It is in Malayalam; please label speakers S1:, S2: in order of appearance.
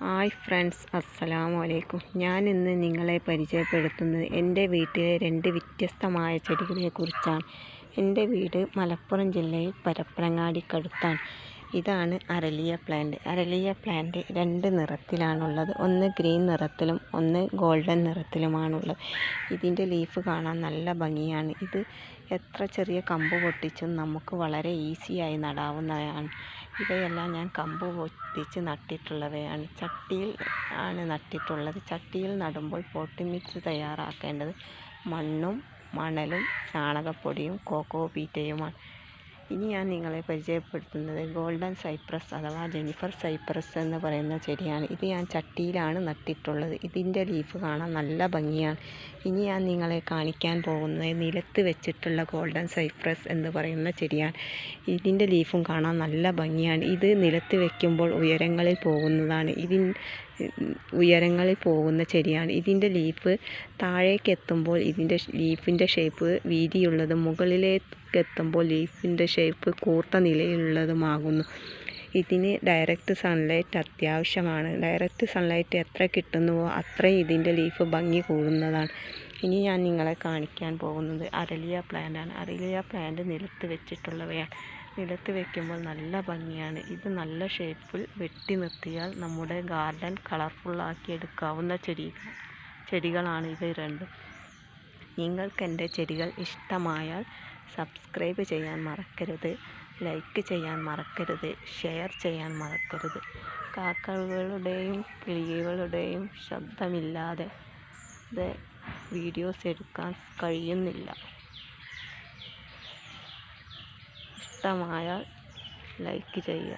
S1: ഹായ് ഫ്രണ്ട്സ്, അസ്സലാമു അലൈക്കും. ഞാൻ ഇന്ന് നിങ്ങളെ പരിചയപ്പെടുത്തുന്നത് എൻ്റെ വീട്ടിലെ 2 വ്യത്യസ്തമായ ചെടികളെക്കുറിച്ചാണ്. എൻ്റെ വീട് മലപ്പുറം ജില്ലയിൽ പരപ്പനങ്ങാടിക്കടുത്താണ്. ഇതാണ് അരളിയ പ്ലാന്റ്. അരളിയ പ്ലാന്റ് 2 നിറത്തിലാണുള്ളത്. ഒന്ന് ഗ്രീൻ നിറത്തിലും ഒന്ന് ഗോൾഡൻ നിറത്തിലുമാണുള്ളത്. ഇതിൻ്റെ ലീഫ് കാണാൻ നല്ല ഭംഗിയാണ്. ഇത് എത്ര ചെറിയ കമ്പ് പൊട്ടിച്ചും നമുക്ക് വളരെ ഈസിയായി നടാവുന്നവയാണ്. ഇവയെല്ലാം ഞാൻ കമ്പ് പൊട്ടിച്ച് നട്ടിട്ടുള്ളവയാണ്. ചട്ടിയിൽ ആണ് നട്ടിട്ടുള്ളത്. ചട്ടിയിൽ നടുമ്പോൾ പോട്ടി മിക്സ് തയ്യാറാക്കേണ്ടത് മണ്ണും മണലും ചാണകപ്പൊടിയും കോക്കോ പീറ്റയുമാണ്. ഇനി ഞാൻ നിങ്ങളെ പരിചയപ്പെടുത്തുന്നത് ഗോൾഡൻ സൈപ്രസ് അഥവാ ജെനിഫർ സൈപ്രസ് എന്ന് പറയുന്ന ചെടിയാണ്. ഇത് ഞാൻ ചട്ടിയിലാണ് നട്ടിട്ടുള്ളത്. ഇതിൻ്റെ ലീഫ് കാണാൻ നല്ല ഭംഗിയാണ്. ഇനി ഞാൻ നിങ്ങളെ കാണിക്കാൻ പോകുന്നത് നിലത്ത് വെച്ചിട്ടുള്ള ഗോൾഡൻ സൈപ്രസ് എന്ന് പറയുന്ന ചെടിയാണ്. ഇതിൻ്റെ ലീഫും കാണാൻ നല്ല ഭംഗിയാണ്. ഇത് നിലത്ത് വെക്കുമ്പോൾ ഉയരങ്ങളിൽ പോകുന്ന ചെടിയാണ്. ഇതിൻ്റെ ലീഫ് താഴേക്ക് എത്തുമ്പോൾ ഇതിൻ്റെ ലീഫിൻ്റെ ഷേപ്പ് വീതിയുള്ളതും മുകളിലേക്ക് എത്തുമ്പോൾ ലീഫിൻ്റെ ഷേപ്പ് കൂർത്ത നിലയിലുള്ളതുമാകുന്നു. ഇതിന് ഡയറക്റ്റ് സൺലൈറ്റ് അത്യാവശ്യമാണ്. ഡയറക്റ്റ് സൺലൈറ്റ് എത്ര കിട്ടുന്നുവോ അത്രയും ഇതിൻ്റെ ലീഫ് ഭംഗി കൂടുന്നതാണ്. ഇനി ഞാൻ നിങ്ങളെ കാണിക്കാൻ പോകുന്നത് അരളിയ പ്ലാന്റാണ്. അരളിയ പ്ലാന്റ് നിലത്ത് വെച്ചിട്ടുള്ളവയാണ്. നിലത്ത് വെക്കുമ്പോൾ നല്ല ഭംഗിയാണ്. ഇത് നല്ല ഷേപ്പിൽ വെട്ടി നിർത്തിയാൽ നമ്മുടെ ഗാർഡൻ കളർഫുള്ളാക്കി എടുക്കാവുന്ന ചെടികളാണ് ഇവ രണ്ടും. നിങ്ങൾക്ക് എൻ്റെ ചെടികൾ ഇഷ്ടമായാൽ സബ്സ്ക്രൈബ് ചെയ്യാൻ മറക്കരുത്, ലൈക്ക് ചെയ്യാൻ മറക്കരുത്, ഷെയർ ചെയ്യാൻ മറക്കരുത്. കാക്കകളുടെയും കിളികളുടെയും ശബ്ദമില്ലാതെ വീഡിയോസ് എടുക്കാൻ കഴിയുന്നില്ല. ഇഷ്ടമായാൽ ലൈക്ക് ചെയ്യുക.